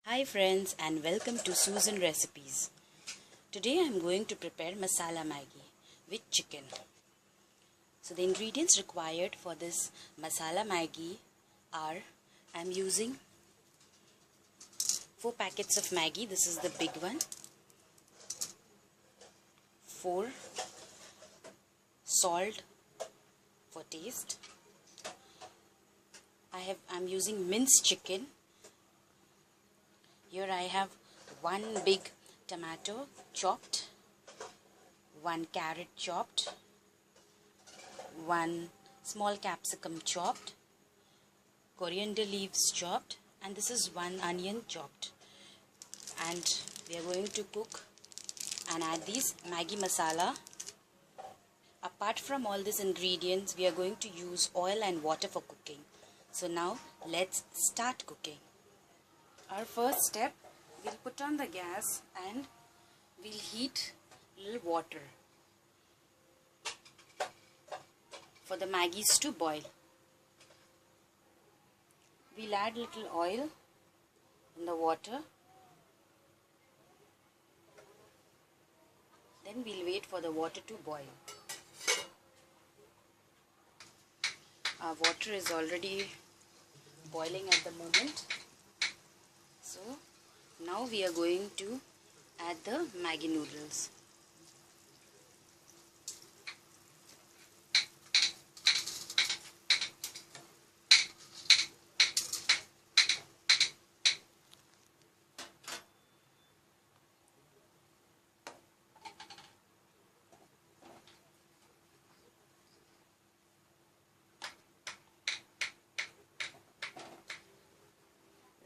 Hi friends and welcome to Susan Recipes. Today I am going to prepare masala Maggi with chicken. So the ingredients required for this masala Maggi are I am using 4 packets of Maggi. This is the big one. 4 salt for taste. I'm using minced chicken. Here I have 1 big tomato chopped, 1 carrot chopped, 1 small capsicum chopped, coriander leaves chopped, and this is 1 onion chopped. And we are going to cook and add these Maggi Masala. Apart from all these ingredients, we are going to use oil and water for cooking. So now let's start cooking. Our first step, we'll put on the gas and we'll heat little water for the Maggies to boil. We'll add little oil in the water. Then we'll wait for the water to boil. Our water is already boiling at the moment. So now we are going to add the Maggi noodles.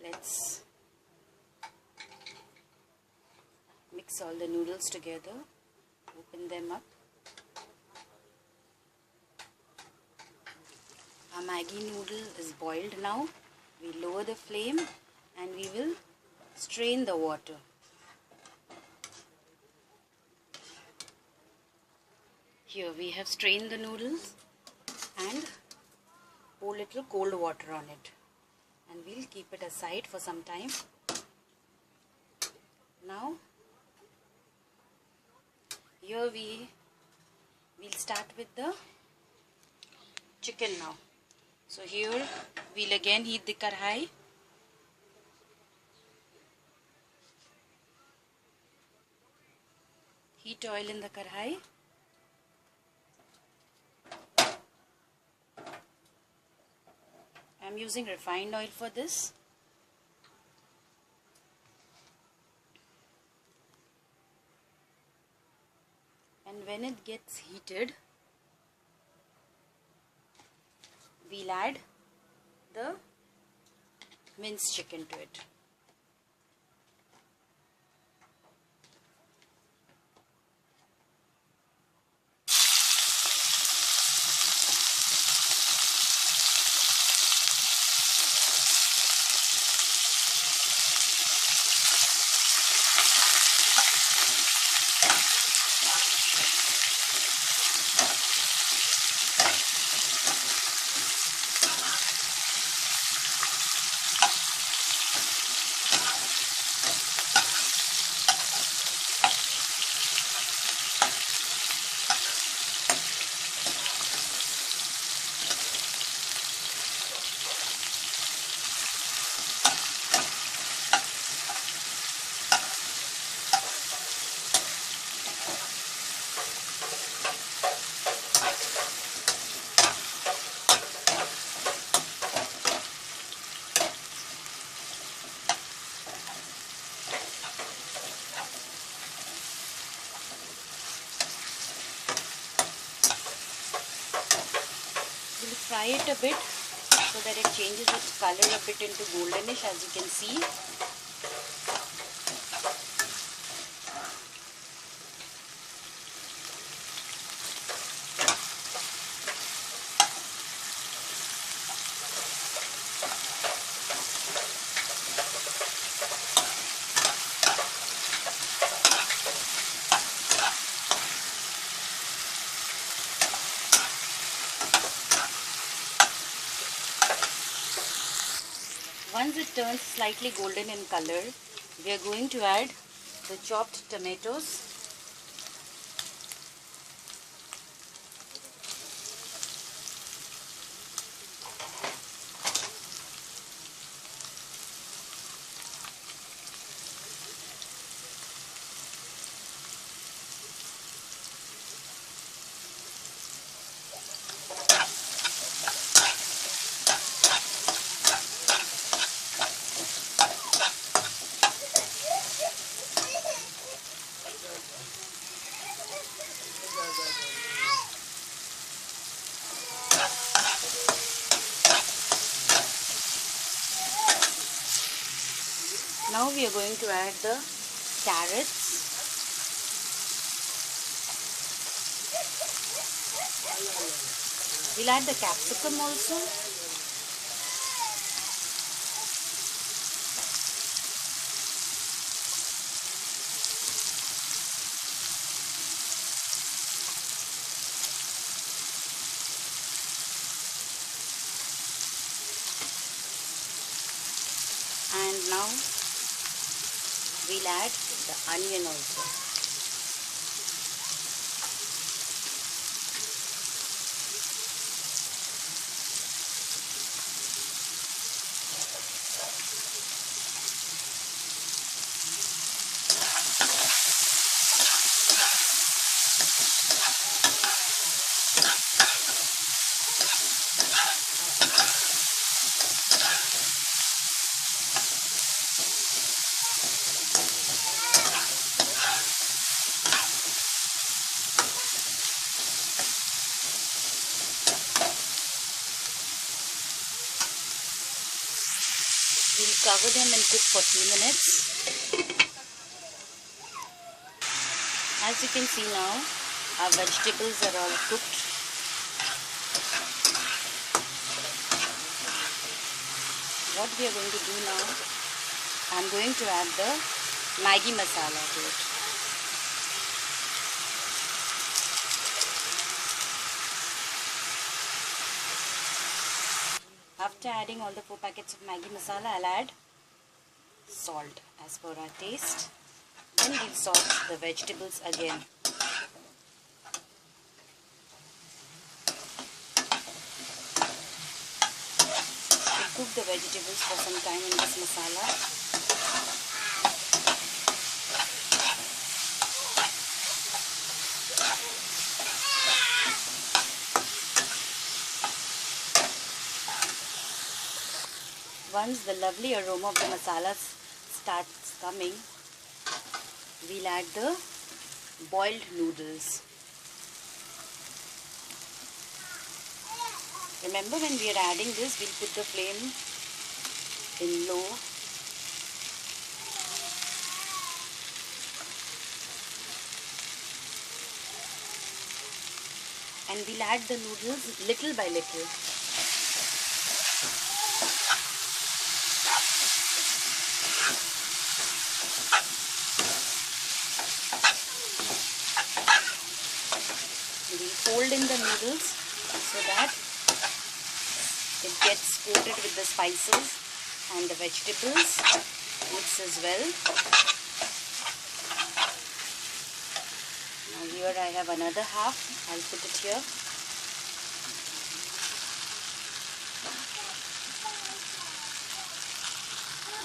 Let's mix all the noodles together, open them up. Our Maggi noodle is boiled now. We lower the flame and we will strain the water. Here we have strained the noodles and pour little cold water on it. And we'll keep it aside for some time. Now here we'll start with the chicken now. So here we'll again heat the karhai. Heat oil in the karhai. I'm using refined oil for this. And when it gets heated, we'll add the minced chicken to it. Fry it a bit so that it changes its color a bit into goldenish, as you can see. Once it turns slightly golden in color, we are going to add the chopped tomatoes. Now we are going to add the carrots. We'll add the capsicum also. And now we'll add the onion also. We'll cover them and cook for 2 minutes. As you can see now, our vegetables are all cooked. What we are going to do now, I'm going to add the Maggi Masala to it. After adding all the 4 packets of Maggi Masala, I'll add salt as per our taste. Then we'll salt the vegetables again. We'll cook the vegetables for some time in this masala. Once the lovely aroma of the masala starts coming, we'll add the boiled noodles. Remember, when we are adding this, we'll put the flame in low. And we'll add the noodles little by little. Fold in the noodles so that it gets coated with the spices and the vegetables. Mix as well. Now here I have another half. I'll put it here.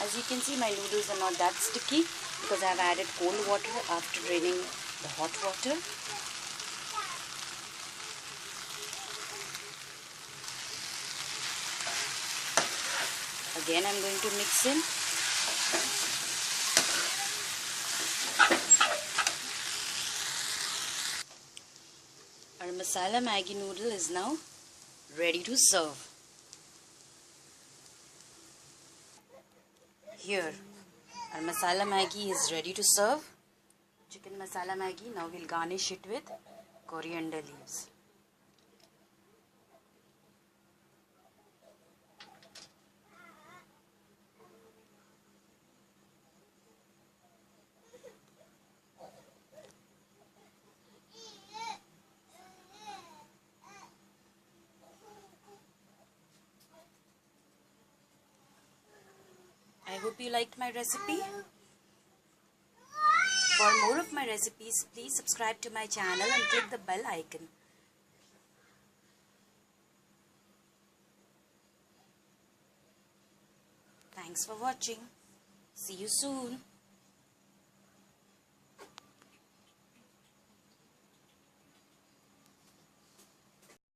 As you can see, my noodles are not that sticky because I have added cold water after draining the hot water. Again, I'm going to mix in. Our masala Maggi noodle is now ready to serve. Here, our masala Maggi is ready to serve. Chicken masala Maggi. Now we'll garnish it with coriander leaves. hope you liked my recipe. For more of my recipes, please subscribe to my channel and click the bell icon. Thanks for watching. See you soon.